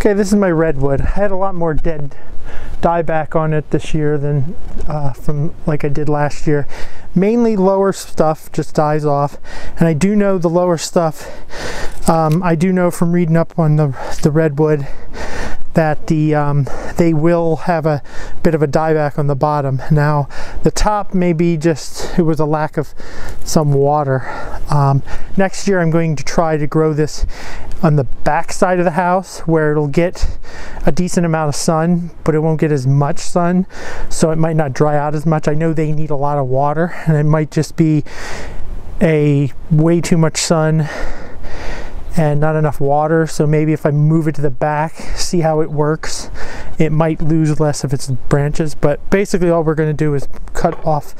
Okay, this is my redwood. I had a lot more dead dieback on it this year than from like I did last year. Mainly lower stuff just dies off, and I do know the lower stuff, I do know from reading up on the redwood that they will have a bit of a dieback on the bottom. Now the top maybe just it was a lack of some water. Next year I'm going to try to grow this on the back side of the house where it'll get a decent amount of sun, but it won't get as much sun, so it might not dry out as much. I know they need a lot of water, and it might just be a way too much sun and not enough water. So maybe if I move it to the back, see how it works, it might lose less of its branches. But basically all we're going to do is cut off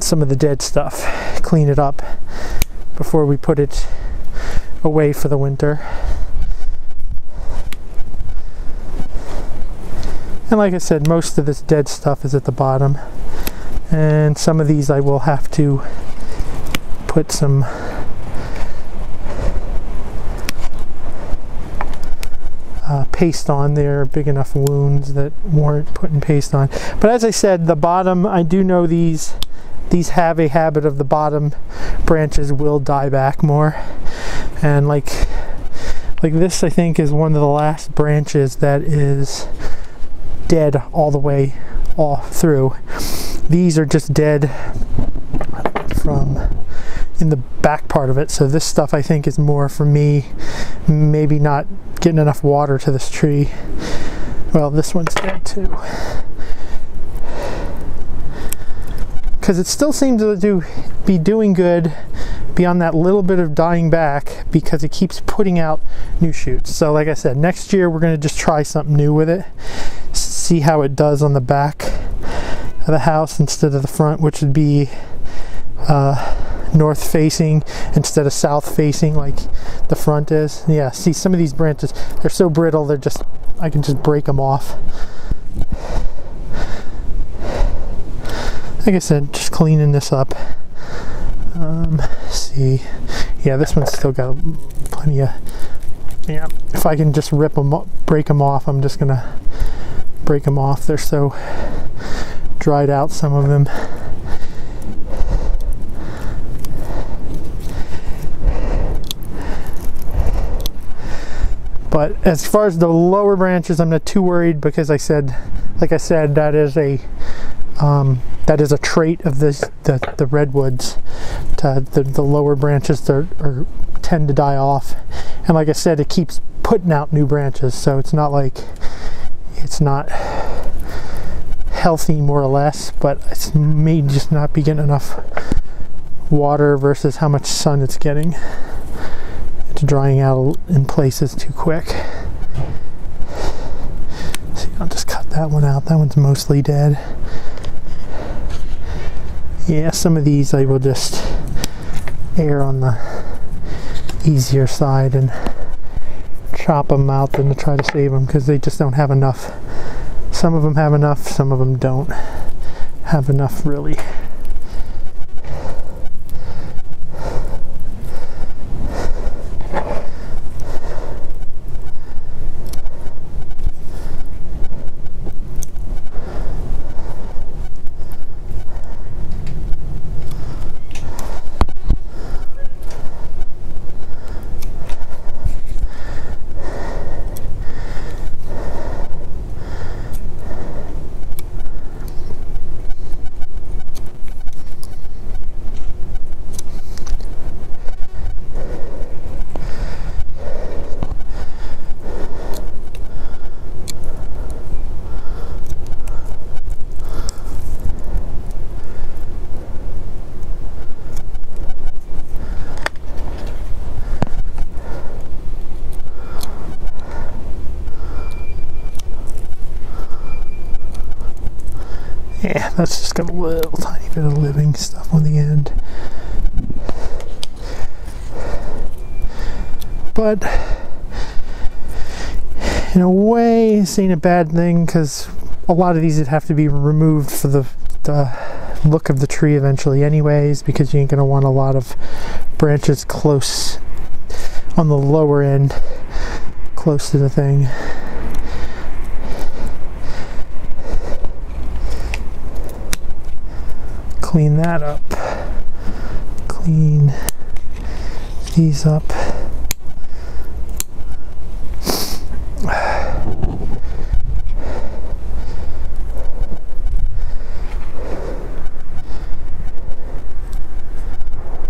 some of the dead stuff, clean it up before we put it away for the winter. And like I said, most of this dead stuff is at the bottom, and some of these I will have to put some paste on. There big enough wounds that warrant putting paste on. But as I said, the bottom, I do know these have a habit of the bottom branches will die back more, and like this I think is one of the last branches that is dead all the way all through. These are just dead from in the back part of it, so this stuff I think is more for me maybe not getting enough water to this tree. Well, this one's dead too, because it still seems to be doing good beyond that little bit of dying back, because it keeps putting out new shoots. So like I said, next year we're going to just try something new with it, see how it does on the back of the house instead of the front, which would be north facing instead of south facing like the front is. Yeah, see, some of these branches, they're so brittle, they're just, I can just break them off. Like I said, just cleaning this up. See, yeah, this one's still got plenty of, yeah, if I can just rip them up, break them off, I'm just gonna break them off. They're so dried out, some of them. But as far as the lower branches, I'm not too worried, because like I said, that is a trait of the redwoods. The lower branches tend to die off, and like I said, it keeps putting out new branches, so it's not like it's not healthy more or less, but it may just not be getting enough water versus how much sun it's getting. It's drying out in places too quick. See, I'll just cut that one out. That one's mostly dead. Yeah, some of these I will just err on the easier side and chop them out than to try to save them, because they just don't have enough. Some of them have enough, some of them don't have enough really. Yeah, that's just got a little tiny bit of living stuff on the end. But in a way, this ain't a bad thing, because a lot of these would have to be removed for the look of the tree eventually anyways, because you ain't going to want a lot of branches close on the lower end, close to the thing. clean that up. Clean these up.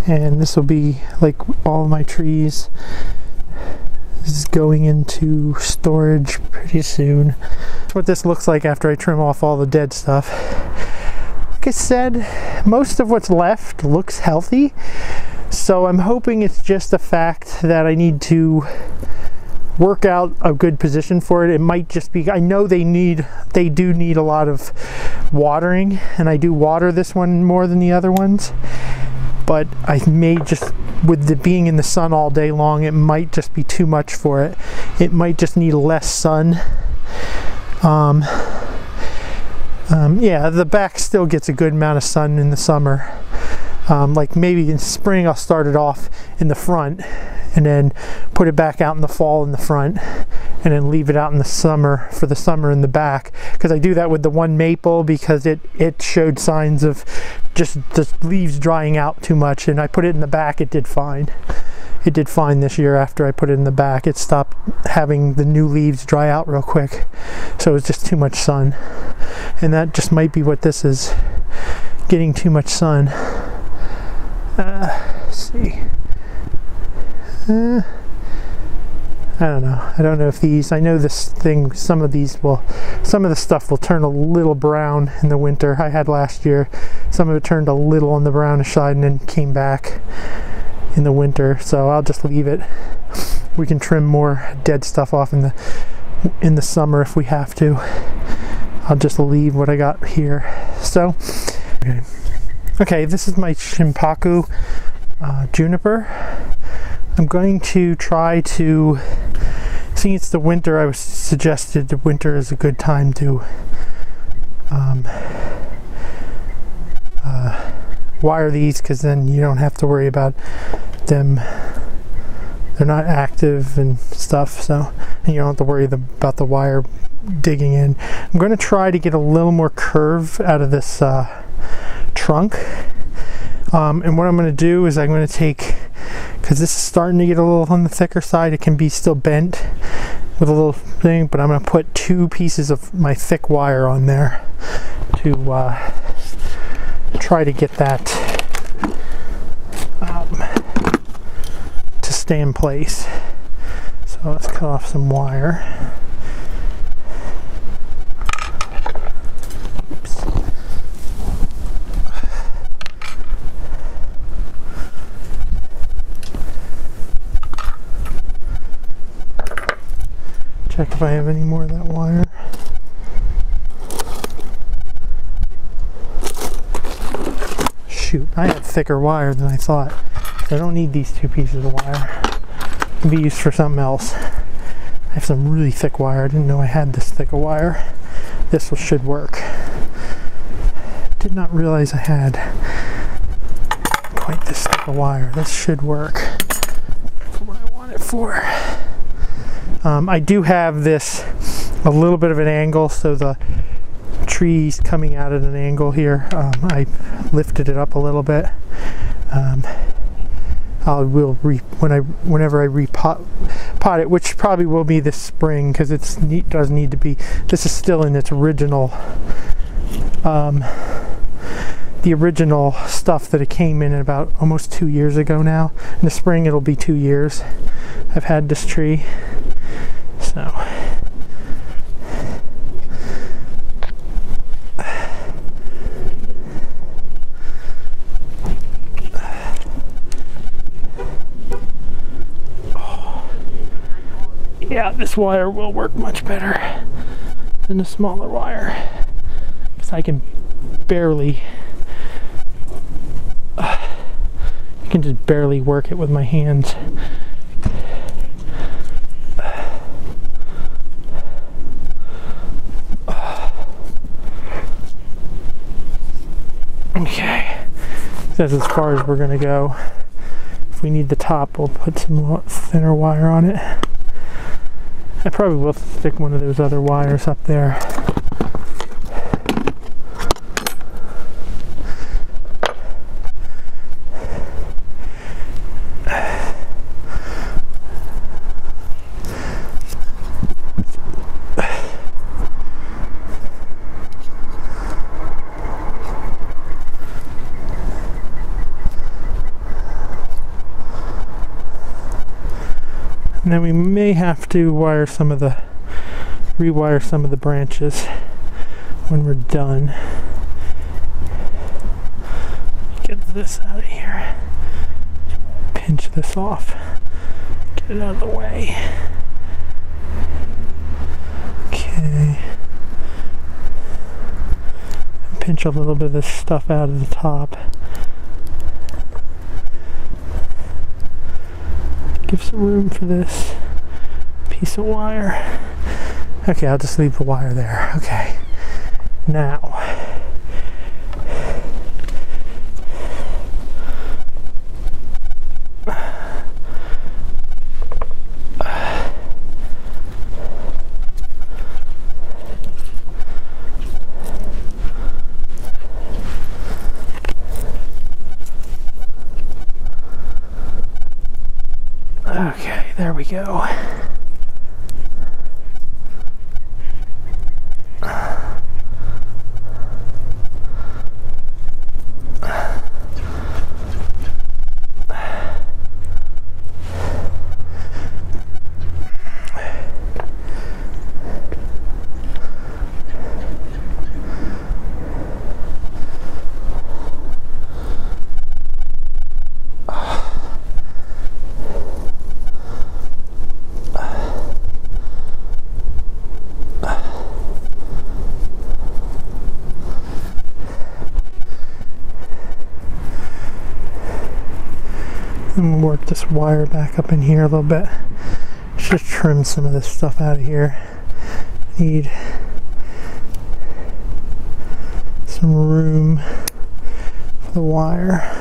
And this will be like all my trees. This is going into storage pretty soon. That's what this looks like after I trim off all the dead stuff. Like I said, most of what's left looks healthy. So I'm hoping it's just the fact that I need to work out a good position for it. It might just be, I know they do need a lot of watering, and I do water this one more than the other ones. But I may just, with it being in the sun all day long, it might just be too much for it. It might just need less sun. Yeah, the back still gets a good amount of sun in the summer. Like maybe in spring I'll start it off in the front and then put it back out in the fall in the front, and then leave it out in the summer for the summer in the back, because I do that with the one maple because it showed signs of just the leaves drying out too much, and I put it in the back. It did fine. It did fine this year after I put it in the back. It stopped having the new leaves dry out real quick, so it was just too much sun, and that just might be what this is, getting too much sun. Let's see. I don't know. I don't know if these, I know this thing, some of the stuff will turn a little brown in the winter. I had last year, some of it turned a little on the brownish side and then came back in the winter. So I'll just leave it. We can trim more dead stuff off in the summer if we have to. I'll just leave what I got here. So, okay, this is my Shimpaku Juniper. I'm going to try to, seeing it's the winter, I was suggested the winter is a good time to wire these, because then you don't have to worry about them. They're not active and stuff, so and you don't have to worry about the wire digging in. I'm going to try to get a little more curve out of this trunk. And what I'm going to do is I'm going to take, because this is starting to get a little on the thicker side, it can be still bent with a little thing, but I'm going to put 2 pieces of my thick wire on there to try to get that to stay in place. So let's cut off some wire. Check if I have any more of that wire. Shoot, I had thicker wire than I thought. I don't need these 2 pieces of wire. It can be used for something else. I have some really thick wire. I didn't know I had this thick of wire. This should work. Did not realize I had quite this thick of wire. This should work for what I want it for. I do have this a little bit of an angle, so the tree's coming out at an angle here. I lifted it up a little bit. Whenever I repot it, which probably will be this spring, because it does need to be. This is still in its original, the original stuff that it came in about almost 2 years ago now. In the spring, it'll be 2 years I've had this tree. So yeah, this wire will work much better than the smaller wire, because I can barely just barely work it with my hands. Okay, that's as far as we're gonna go. If we need the top, we'll put some thinner wire on it. I probably will stick one of those other wires up there. And then we may have to rewire some of the branches when we're done. Get this out of here. Pinch this off. Get it out of the way. Okay. Pinch a little bit of this stuff out of the top. Give some room for this piece of wire. Okay, I'll just leave the wire there. Okay. Now, okay, there we go. I'm gonna work this wire back up in here a little bit. Just trim some of this stuff out of here. Need some room for the wire.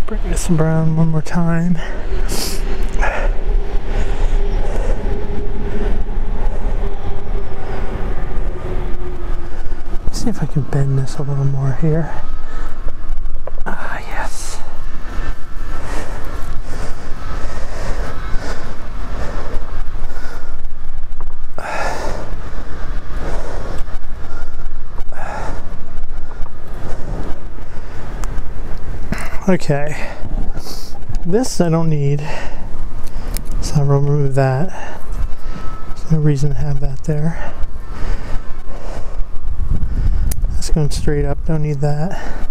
Bring this brown one more time. See if I can bend this a little more here. Ah, yes. Okay, this I don't need, so I'll remove that. There's no reason to have that there. That's going straight up, don't need that.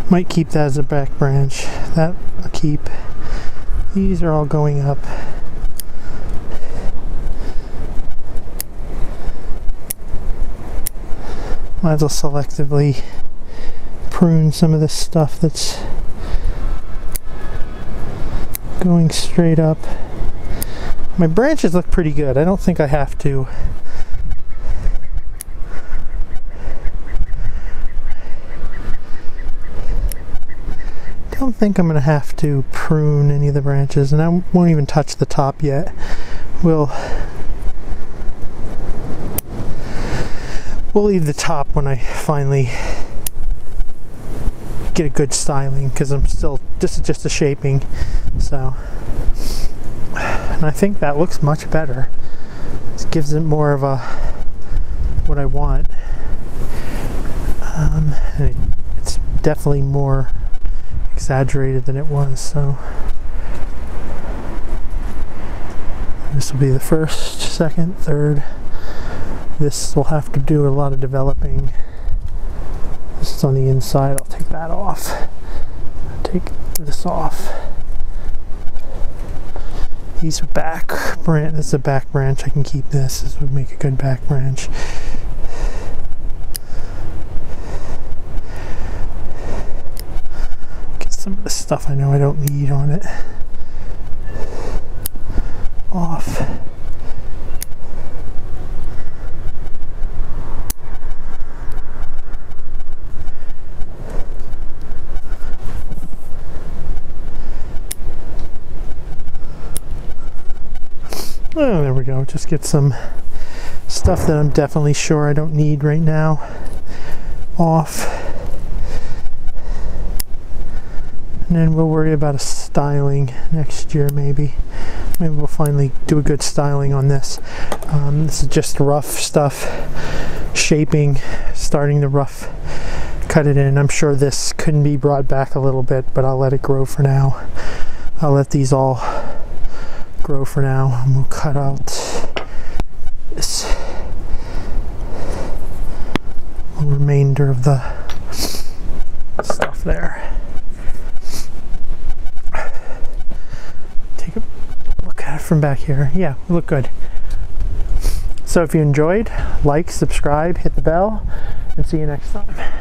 Might keep that as a back branch, that I'll keep. These are all going up. Might as well selectively prune some of this stuff that's going straight up. My branches look pretty good. I don't think I have to I'm going to have to prune any of the branches, and I won't even touch the top yet. We'll leave the top when I finally get a good styling, because this is just a shaping. So, and I think that looks much better. This gives it more of a what I want. And it's definitely more exaggerated than it was. So this will be the first, second, third. This will have to do a lot of developing. This is on the inside. I'll take that off. Take this off. These are back branch. This is a back branch. I can keep this. This would make a good back branch. Get some of the stuff I know I don't need on it off. Oh, there we go. Just get some stuff that I'm definitely sure I don't need right now off. And then we'll worry about a styling next year maybe. Maybe we'll finally do a good styling on this. This is just rough stuff, shaping, starting to rough cut it in. I'm sure this couldn't be brought back a little bit, but I'll let it grow for now. I'll let these all grow for now, and we'll cut out this remainder of the stuff there. Take a look at it from back here. Yeah, we look good. So if you enjoyed, like, subscribe, hit the bell, and see you next time.